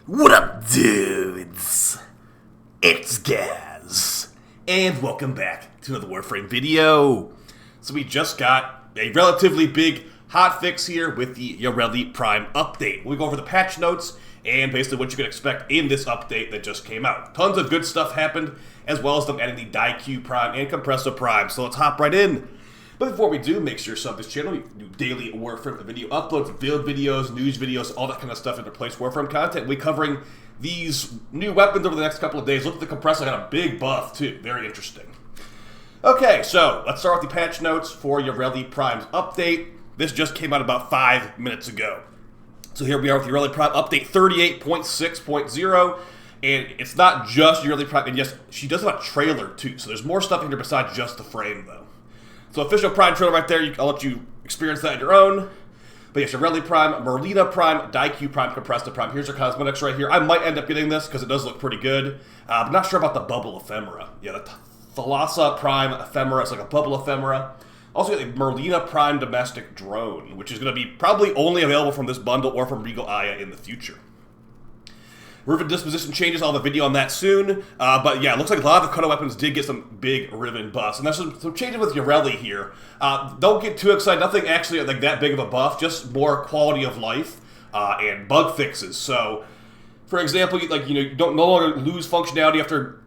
What up, dudes? It's Gaz, and welcome back to another Warframe video. So we just got a relatively big hotfix here with the Yareli Prime update. We go over the patch notes and basically what you can expect in this update that just came out. Tons of good stuff happened, as well as them adding the Diq Prime and Compressor Prime, so let's hop right in. But before we do, make sure you sub this channel. We do daily Warframe video uploads, build videos, news videos, all that kind of stuff in replace Warframe content. We're covering these new weapons over the next couple of days. Look at the compressor, got a big buff too. Very interesting. Okay, so let's start with the patch notes for Yareli Prime's update. This just came out about 5 minutes ago. So here we are with Yareli Prime update 38.6.0. And it's not just Yareli Prime, and yes, she does have a trailer too. So there's more stuff in here besides just the frame though. So official Prime trailer right there, I'll let you experience that on your own. But yes, Yareli Prime, Merlina Prime, Diq Prime, Compressor Prime. Here's your cosmetics right here. I might end up getting this because it does look pretty good. I'm not sure about the bubble ephemera. Yeah, the Thalassa Prime ephemera, it's like a bubble ephemera. Also got the Merlina Prime domestic drone, which is going to be probably only available from this bundle or from Regal Aya in the future. Riven disposition changes, I'll have a video on that soon. But yeah, it looks like a lot of the cutter weapons did get some big Riven buffs. And there's some changes with Yareli here. Don't get too excited, nothing actually like that big of a buff, just more quality of life and bug fixes. So, for example, you don't no longer lose functionality after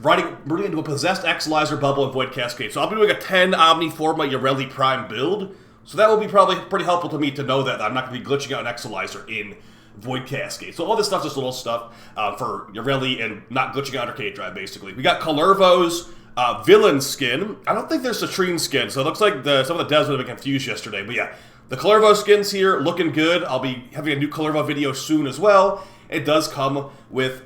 running into a possessed Exilizer bubble and Void Cascade. So I'll be doing a 10 Omniforma Yareli Prime build. So that will be probably pretty helpful to me to know that I'm not going to be glitching out an Exilizer in Void Cascade. So all this stuff, just little stuff for Yareli and not glitching out Arcade Drive, basically. We got Kullervo's villain skin. I don't think there's Citrine skin, so it looks like some of the devs would have been confused yesterday. But yeah, the Kullervo skin's here, looking good. I'll be having a new Kullervo video soon as well. It does come with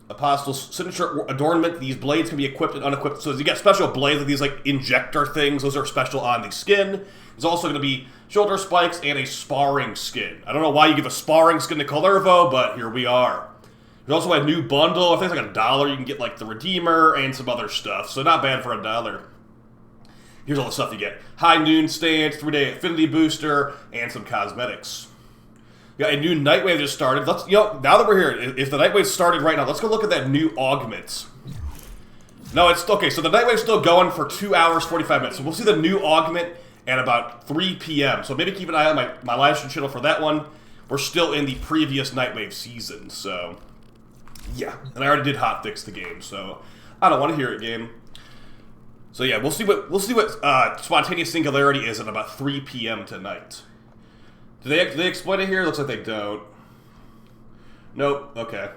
Apostle's signature adornment. These blades can be equipped and unequipped. So you get special blades, like these like injector things. Those are special on the skin. There's also going to be shoulder spikes and a sparring skin. I don't know why you give a sparring skin to Kullervo, but here we are. There's also a new bundle. I think it's like $1. You can get like the Redeemer and some other stuff. So not bad for $1. Here's all the stuff you get. High Noon Stance, 3-day Affinity Booster, and some cosmetics. We got a new Nightwave just started. Now that we're here, if the Nightwave started right now, let's go look at that new augment. No, it's okay. So the Nightwave's still going for 2 hours, 45 minutes. So we'll see the new augment at about 3 p.m. So maybe keep an eye on my live stream channel for that one. We're still in the previous Nightwave season, so yeah. And I already did hotfix the game, so I don't want to hear it, game. So yeah, we'll see what spontaneous singularity is at about 3 p.m. tonight. Do they explain it here? Looks like they don't. Nope. Okay.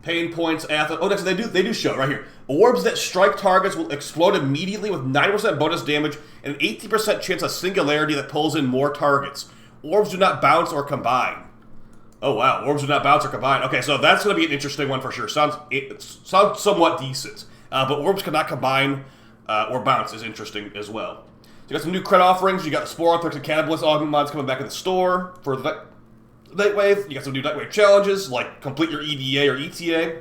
Pain points, athlete. Oh, next they do show it right here. Orbs that strike targets will explode immediately with 90% bonus damage and an 18% chance of singularity that pulls in more targets. Orbs do not bounce or combine. Oh wow, orbs do not bounce or combine. Okay, so that's going to be an interesting one for sure. Sounds somewhat decent, but orbs cannot combine or bounce is interesting as well. So you got some new credit offerings. You got the Spore, Threx, and Cannibalist augment mods coming back in the store for the Nightwave. You got some new Nightwave challenges, like complete your EDA or ETA.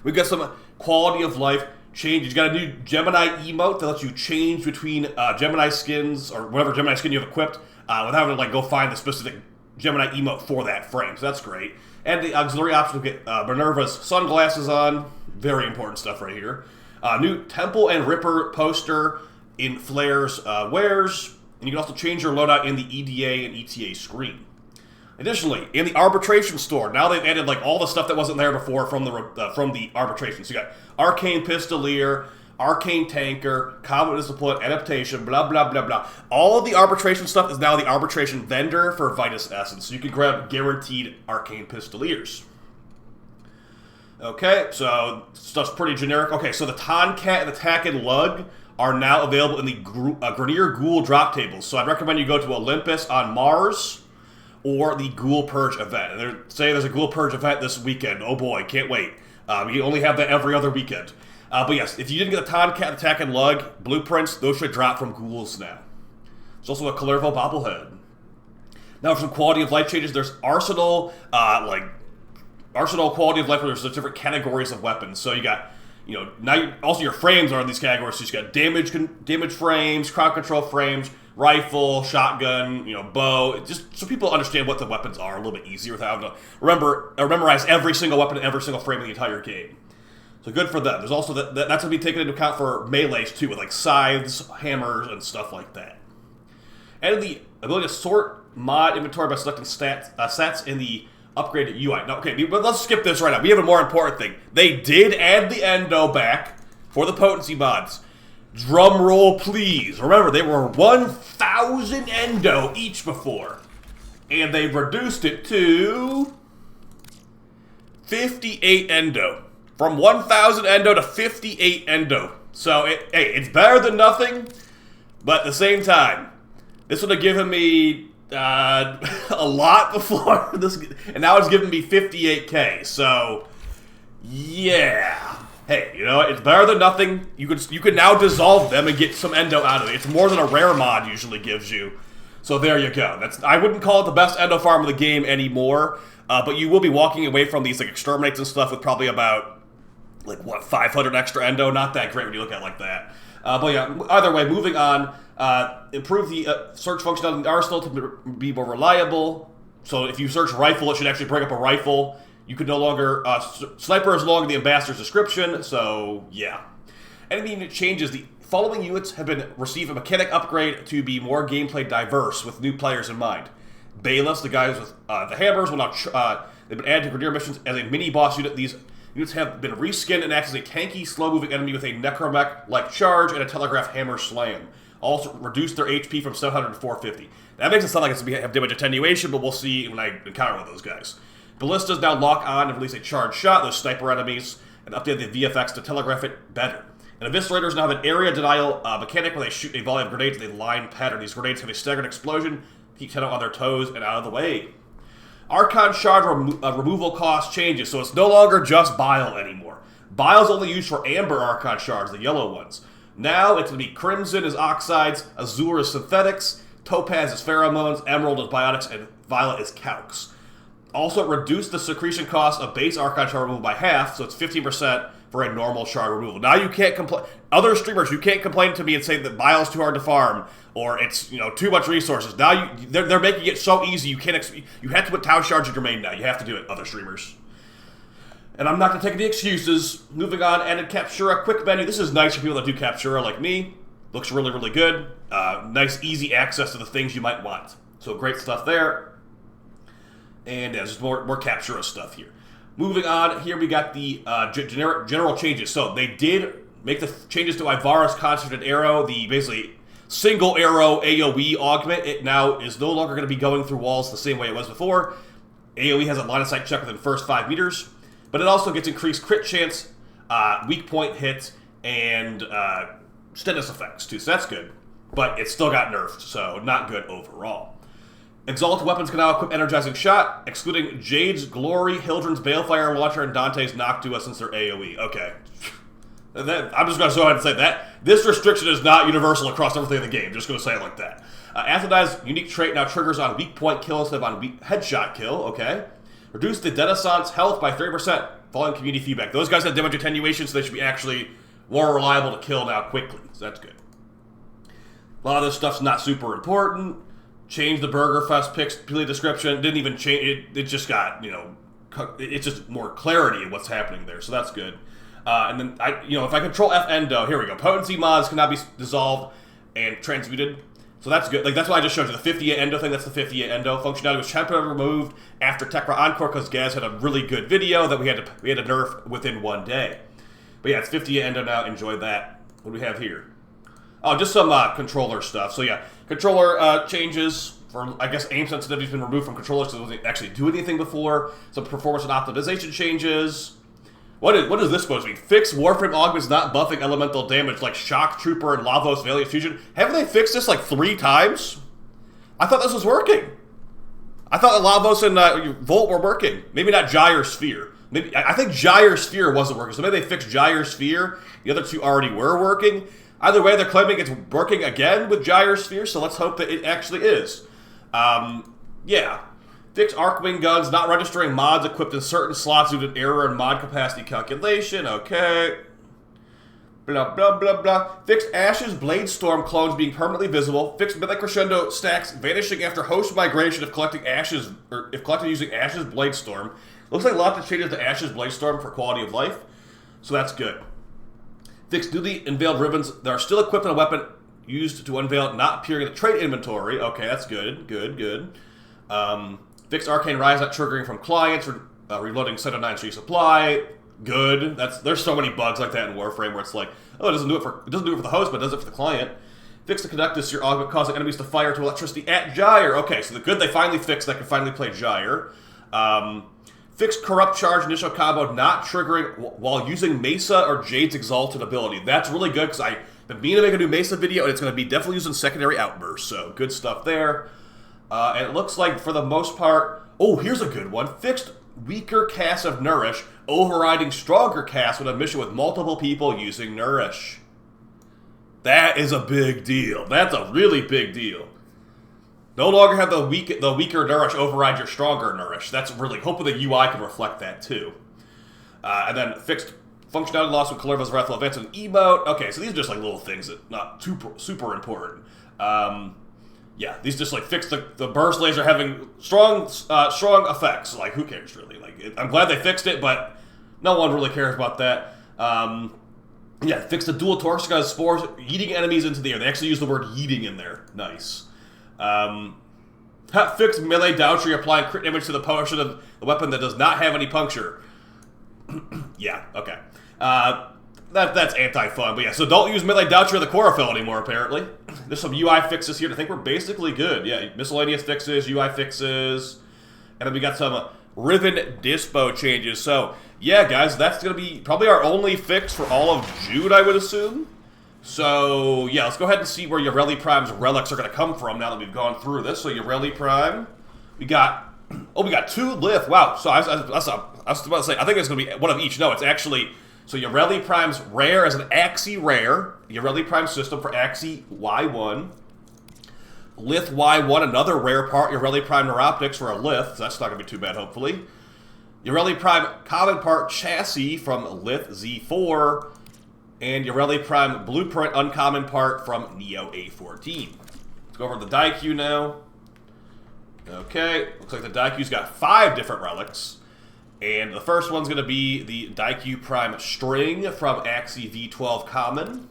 We've got some quality of life changes. You got a new Gemini emote that lets you change between Gemini skins or whatever Gemini skin you have equipped without having to go find the specific Gemini emote for that frame. So that's great. And the auxiliary option to get Minerva's sunglasses on. Very important stuff right here. New Temple and Ripper poster in Flair's wares. And you can also change your loadout in the EDA and ETA screen. Additionally, in the arbitration store, now they've added like all the stuff that wasn't there before from the arbitration. So you got Arcane Pistolier, Arcane Tanker, Combat Discipline, Adaptation, blah blah blah blah. All of the arbitration stuff is now the arbitration vendor for Vitus Essence, so you can grab guaranteed Arcane Pistoliers. Okay, so stuff's pretty generic. Okay, so the Tonkat and the Taken Lug are now available in the Grineer Ghoul drop tables. So I'd recommend you go to Olympus on Mars or the Ghoul Purge event. And they're saying there's a Ghoul Purge event this weekend. Oh boy, can't wait. We only have that every other weekend. But yes, if you didn't get the Tonkat Attack and Lug blueprints, those should drop from Ghouls now. There's also a Kullervo bobblehead. Now for some quality of life changes, there's Arsenal, Arsenal quality of life where there's different categories of weapons. So you got You know, now also your frames are in these categories. So you got damage frames, crowd control frames, rifle, shotgun, you know, bow. Just so people understand what the weapons are a little bit easier without having to memorize every single weapon in every single frame of the entire game. So good for them. There's also that's going to be taken into account for melees too, with like scythes, hammers, and stuff like that. And the ability to sort mod inventory by selecting stats in the upgraded UI. Now, okay, but let's skip this right now. We have a more important thing. They did add the Endo back for the potency mods. Drum roll, please. Remember, they were 1,000 Endo each before. And they reduced it to 58 Endo. From 1,000 Endo to 58 Endo. So, hey, it's better than nothing, but at the same time, this would have given me a lot before this, and now it's giving me 58k. So, yeah. Hey, you know, it's better than nothing. You could now dissolve them and get some Endo out of it. It's more than a rare mod usually gives you. So there you go. I wouldn't call it the best Endo farm of the game anymore, but you will be walking away from these like exterminates and stuff with probably about like what 500 extra Endo. Not that great when you look at it like that. But yeah, either way, moving on. Improve the search functionality in the arsenal to be more reliable. So if you search rifle, it should actually bring up a rifle. You can no longer... sniper is no longer the ambassador's description, so yeah. Anything that changes, the following units have been received a mechanic upgrade to be more gameplay diverse with new players in mind. Bailiffs, the guys with the hammers, will now... they've been added to Grineer missions as a mini-boss unit. These units have been reskinned and act as a tanky, slow-moving enemy with a necromech-like charge and a telegraph hammer slam. Also reduce their HP from 700 to 450. That makes it sound like it's going to have damage attenuation, but we'll see when I encounter one of those guys. Ballistas now lock on and release a charged shot, those sniper enemies, and update the VFX to telegraph it better. And Eviscerators now have an area denial mechanic where they shoot a volley of grenades in a line pattern. These grenades have a staggered explosion, keep Tenno on their toes and out of the way. Archon shard removal cost changes, so it's no longer just bile anymore. Bile's only used for amber Archon shards, the yellow ones. Now it's going to be Crimson as oxides, Azure as synthetics, Topaz as pheromones, Emerald as biotics, and Violet as calx. Also, reduce the secretion cost of base Archon shard removal by half, so it's 15% for a normal shard removal. Now you can't complain. Other streamers, you can't complain to me and say that Bile's too hard to farm, or it's too much resources. Now they're making it so easy you can't. You have to put Tau shards in your main now. You have to do it, other streamers. And I'm not going to take any excuses. Moving on, added Captura quick menu. This is nice for people that do Captura like me. Looks really, really good. Nice, easy access to the things you might want. So great stuff there. And there's more Captura stuff here. Moving on, here we got the general changes. So they did make the changes to Ivara's concentrated arrow, the basically single arrow AoE augment. It now is no longer going to be going through walls the same way it was before. AoE has a line of sight check within the first 5 meters. But it also gets increased crit chance, weak point hit, and status effects too, so that's good. But it still got nerfed, so not good overall. Exalted weapons can now equip Energizing Shot, excluding Jade's Glory, Hildren's Balefire Launcher, and Dante's Noctua since they're AoE. Okay. I'm just going to go ahead and say that. This restriction is not universal across everything in the game, just going to say it like that. Atheni's unique trait now triggers on weak point kill instead of on weak headshot kill, okay. Reduce the Denizant's health by 30% following community feedback. Those guys have damage attenuation, so they should be actually more reliable to kill now quickly. So that's good. A lot of this stuff's not super important. Change the Burger Fest play description. Didn't even change it. It just got, it's just more clarity in what's happening there. So that's good. And then, if I control F Endo, here we go. Potency mods cannot be dissolved and transmuted. So that's good. Like, that's why I just showed you the 58 Endo thing. That's the 58 Endo functionality was temporarily removed after Techrot Encore because Gaz had a really good video that we had to nerf within 1 day. But yeah, it's 58 Endo now. Enjoy that. What do we have here? Oh, just some controller stuff. So yeah, controller changes for, I guess, aim sensitivity has been removed from controllers because it wasn't actually do anything before. Some performance and optimization changes. What is this supposed to be? Fix Warframe augments not buffing elemental damage like Shock Trooper and Lavos Valiant Fusion. Haven't they fixed this like 3 times? I thought this was working. I thought Lavos and Volt were working. Maybe not Gyre Sphere. Maybe I think Gyre Sphere wasn't working, so maybe they fixed Gyre Sphere. The other 2 already were working. Either way, they're claiming it's working again with Gyre Sphere, so let's hope that it actually is. Yeah. Fix Arcwing guns, not registering mods equipped in certain slots due to error in mod capacity calculation. Okay. Blah, blah, blah, blah. Fixed Ashes Blade Storm clones being permanently visible. Fixed Midnight Crescendo stacks vanishing after host migration if collecting Ashes, or if collected using Ashes Blade Storm. Looks like a lot of changes to Ashes Blade Storm for quality of life, so that's good. Fixed newly unveiled ribbons that are still equipped in a weapon used to unveil not appearing in the trade inventory. Okay, that's good. Good. Fixed Arcane Rise not triggering from clients, reloading set of 9 tree supply. Good. There's so many bugs like that in Warframe where it's like, oh, it doesn't do it for the host, but it does it for the client. Fix the Conductus, your augment causing enemies to fire to electricity at Gyre. Okay, so the good they finally fixed, they can finally play Gyre. Fixed Corrupt Charge initial combo not triggering while using Mesa or Jade's Exalted ability. That's really good because I've been meaning to make a new Mesa video, and it's going to be definitely using secondary outbursts. So good stuff there. And it looks like for the most part, oh, here's a good one. Fixed weaker cast of Nourish, overriding stronger cast when a mission with multiple people using Nourish. That is a big deal. That's a really big deal. No longer have the weaker Nourish override your stronger Nourish. That's really, hopefully the UI can reflect that too. And then fixed functionality loss with Kullervo's Wrathful Events and emote. Okay, so these are just like little things that not super important. Yeah, these just like fix the burst laser having strong effects. Like, who cares really? Like, I'm glad they fixed it, but no one really cares about that. Yeah, fix the dual Torsica spores yeeting enemies into the air. They actually use the word yeeting in there. Nice. Fix melee Dowtry applying crit damage to the portion of the weapon that does not have any puncture. Yeah, okay. That's anti-fun, but yeah, so don't use melee Dowtry or the chlorophyll anymore, apparently. There's some UI fixes here. I think we're basically good. Yeah, miscellaneous fixes, UI fixes, and then we got some riven dispo changes. So, yeah, guys, that's going to be probably our only fix for all of June, I would assume. So, yeah, let's go ahead and see where Yareli Prime's relics are going to come from now that we've gone through this. So, Yareli Prime, we got 2 Lith. Wow, so I was about to say, I think it's going to be one of each. No, it's actually, so Yareli Prime's rare as an Axie rare, Yareli Prime system for Axie Y1. Lith Y1, another rare part, Yareli Prime Neuroptics for a Lith, so that's not going to be too bad, hopefully. Yareli Prime common part chassis from Lith Z4. And Yareli Prime Blueprint Uncommon part from Neo A14. Let's go over to the Daikyu now. Okay, looks like the Daikyu's got 5 different relics. And the first one's going to be the Daikyu Prime String from Axie V12 Common.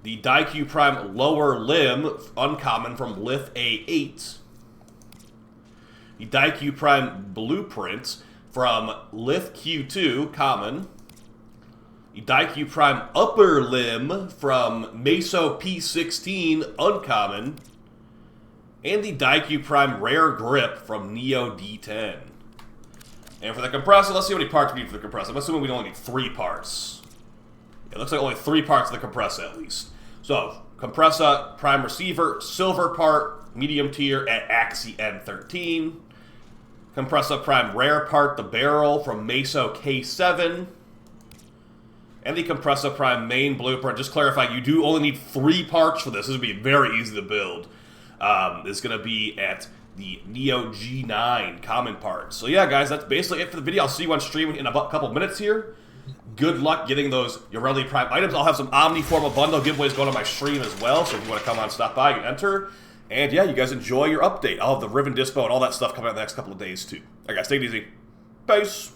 The Daikyu Prime Lower Limb Uncommon from Lith A8. The Daikyu Prime Blueprint from Lith Q2 Common. The Daikyu Prime Upper Limb from Meso P16 Uncommon, and the Daikyu Prime Rare Grip from Neo D10. And for the compressor, let's see how many parts we need for the compressor. I'm assuming we only need 3 parts. It looks like only 3 parts of the compressor at least. So, compressor, prime receiver, silver part, medium tier at Axie N13. Compressor Prime Rare part, the barrel from Meso K7. And the Compressor Prime main blueprint. Just clarify, you do only need 3 parts for this. This would be very easy to build. It's going to be at the Neo G9 common parts. So yeah, guys, that's basically it for the video. I'll see you on stream in a couple minutes here. Good luck getting those Yareli Prime items. I'll have some Omniformal Bundle giveaways going on my stream as well. So if you want to come on, stop by, you can enter. And yeah, you guys enjoy your update. I'll have the Riven Dispo and all that stuff coming out in the next couple of days too. Alright guys, take it easy. Peace.